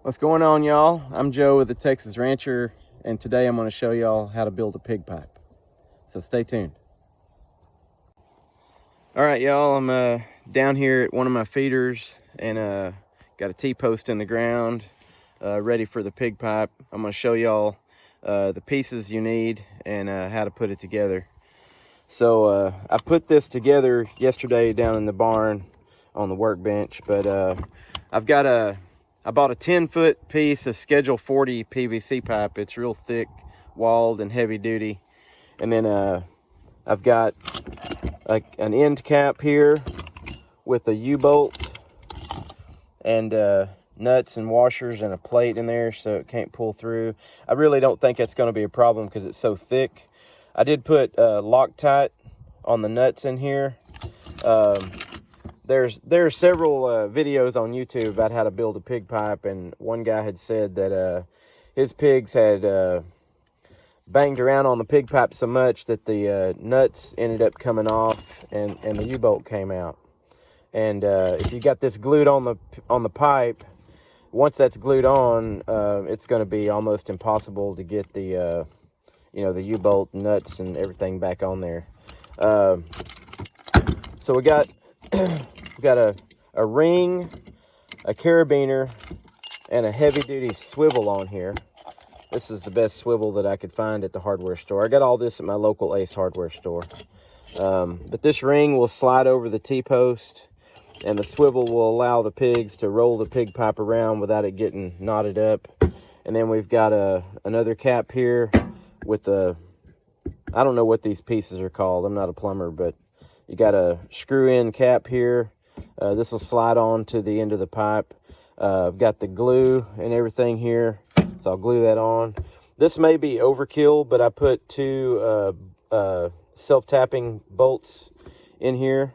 What's going on, y'all? I'm Joe with the Texas Rancher, and today I'm going to show y'all how to build a pig pipe. So stay tuned. All right, y'all, I'm down here at one of my feeders and got a T-post in the ground ready for the pig pipe. I'm going to show y'all the pieces you need and how to put it together. So I put this together yesterday down in the barn on the workbench, but I bought a 10-foot piece of Schedule 40 PVC pipe. It's real thick, walled, and heavy duty. And then I've got an end cap here with a U-bolt and nuts and washers and a plate in there so it can't pull through. I really don't think that's going to be a problem because it's so thick. I did put Loctite on the nuts in here. There are several videos on YouTube about how to build a pig pipe, and one guy had said that his pigs had banged around on the pig pipe so much that the nuts ended up coming off and the U-bolt came out. And if you got this glued on the pipe, once that's glued on, it's going to be almost impossible to get the the U-bolt nuts and everything back on there. So we got a ring, a carabiner, and a heavy-duty swivel on here. This is the best swivel that I could find at the hardware store. I got all this at my local Ace hardware store. But this ring will slide over the T-post, and the swivel will allow the pigs to roll the pig pipe around without it getting knotted up. And then we've got another cap here with I don't know what these pieces are called. I'm not a plumber, but you got a screw-in cap here. This will slide on to the end of the pipe. I've got the glue and everything here, so I'll glue that on. This may be overkill, but I put two self-tapping bolts in here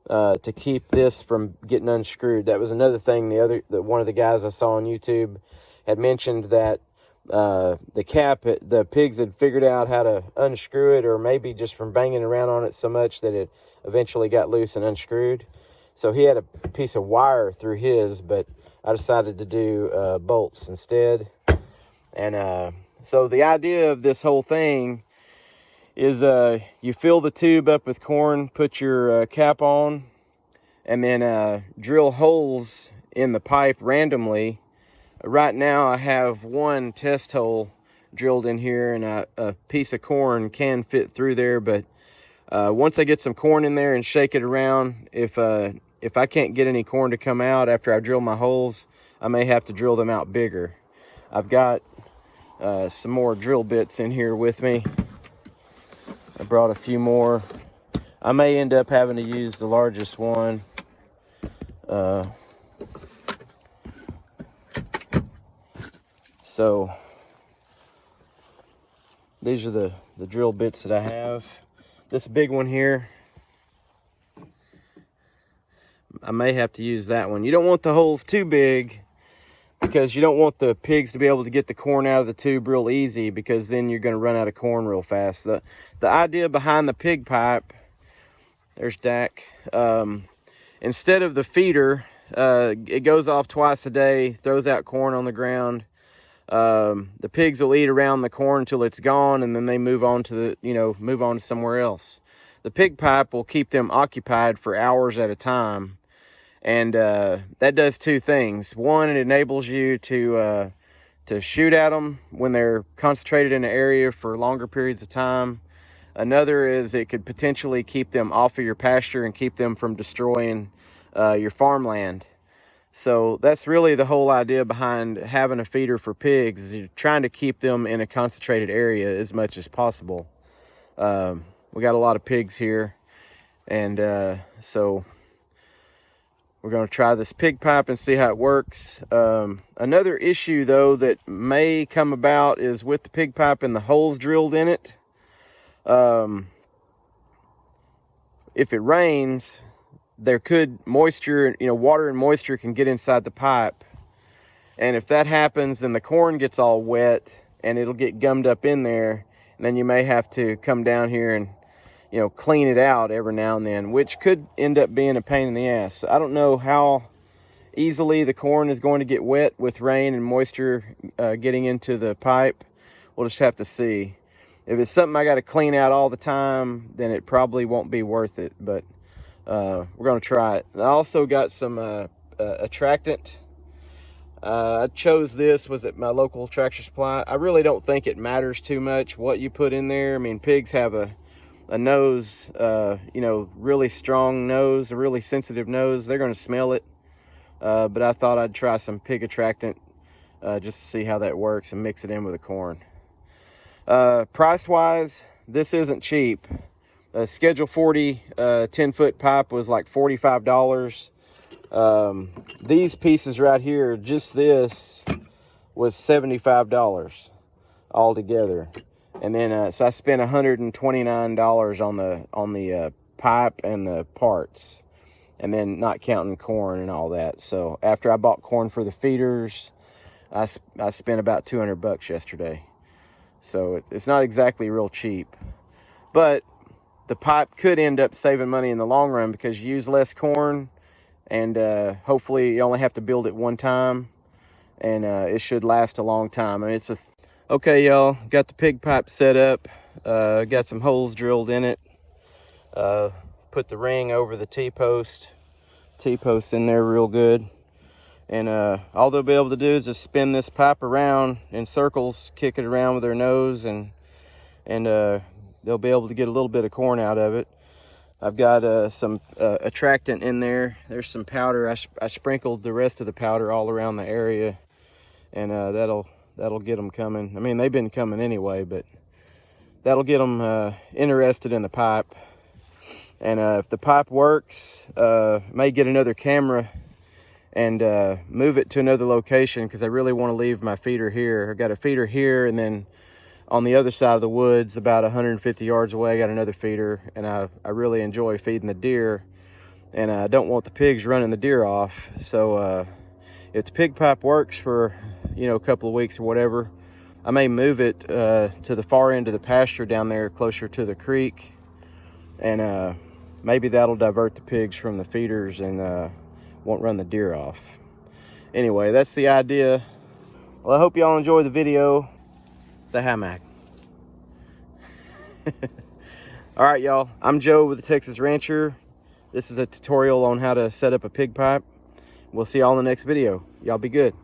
to keep this from getting unscrewed. That was another thing one of the guys I saw on YouTube had mentioned, that the pigs had figured out how to unscrew it, or maybe just from banging around on it so much that it eventually got loose and unscrewed. So he had a piece of wire through his, but I decided to do bolts instead. And so the idea of this whole thing is you fill the tube up with corn, put your cap on, and then drill holes in the pipe randomly. Right now I have one test hole drilled in here, and a piece of corn can fit through there, but once I get some corn in there and shake it around, if I can't get any corn to come out after I drill my holes, I may have to drill them out bigger. I've got some more drill bits in here with me. I brought a few more. I may end up having to use the largest one. So these are the drill bits that I have. This big one here, I may have to use that one. You don't want the holes too big because you don't want the pigs to be able to get the corn out of the tube real easy, because then you're going to run out of corn real fast. The idea behind the pig pipe, there's Dak, instead of the feeder, it goes off twice a day, throws out corn on the ground. The pigs will eat around the corn until it's gone, and then they move on to somewhere else. The pig pipe will keep them occupied for hours at a time, and that does two things. One, it enables you to shoot at them when they're concentrated in an area for longer periods of time. Another is it could potentially keep them off of your pasture and keep them from destroying your farmland. So that's really the whole idea behind having a feeder for pigs, is you're trying to keep them in a concentrated area as much as possible. We got a lot of pigs here, and so we're going to try this pig pipe and see how it works. Another issue, though, that may come about is with the pig pipe and the holes drilled in it. If it rains, there could water and moisture can get inside the pipe. And if that happens, then the corn gets all wet and it'll get gummed up in there. And then you may have to come down here and, clean it out every now and then, which could end up being a pain in the ass. I don't know how easily the corn is going to get wet with rain and moisture getting into the pipe. We'll just have to see. If it's something I got to clean out all the time, then it probably won't be worth it, but we're going to try it. I also got some attractant. I chose this, was at my local Tractor Supply. I really don't think it matters too much what you put in there. I mean, pigs have a nose, you know, really strong nose, a really sensitive nose. They're going to smell it. But I thought I'd try some pig attractant just to see how that works and mix it in with the corn. Price-wise, this isn't cheap. Schedule 40 10-foot pipe was like $45. These pieces right here, just this, was $75 altogether. And then so I spent $129 on the pipe and the parts, and then not counting corn and all that. So after I bought corn for the feeders, I spent about $200 yesterday. So it's not exactly real cheap, but the pipe could end up saving money in the long run because you use less corn, and hopefully you only have to build it one time, and it should last a long time. I mean, okay, y'all, got the pig pipe set up, got some holes drilled in it, put the ring over the T-post in there real good, and all they'll be able to do is just spin this pipe around in circles, kick it around with their nose, and they'll be able to get a little bit of corn out of it. I've got some attractant in there. There's some powder. I sprinkled the rest of the powder all around the area, and that'll get them coming. I mean, they've been coming anyway, but that'll get them interested in the pipe. And if the pipe works, may get another camera and move it to another location, because I really want to leave my feeder here. I've got a feeder here, and then on the other side of the woods, about 150 yards away, I got another feeder, and I really enjoy feeding the deer, and I don't want the pigs running the deer off. So if the pig pipe works for, you know, a couple of weeks or whatever, I may move it to the far end of the pasture down there closer to the creek, and maybe that'll divert the pigs from the feeders and won't run the deer off. Anyway, that's the idea. Well, I hope y'all enjoy the video. Say hi, Mac. All right, y'all, I'm Joe with the Texas Rancher. This is a tutorial on how to set up a pig pipe. We'll see y'all in the next video. Y'all be good.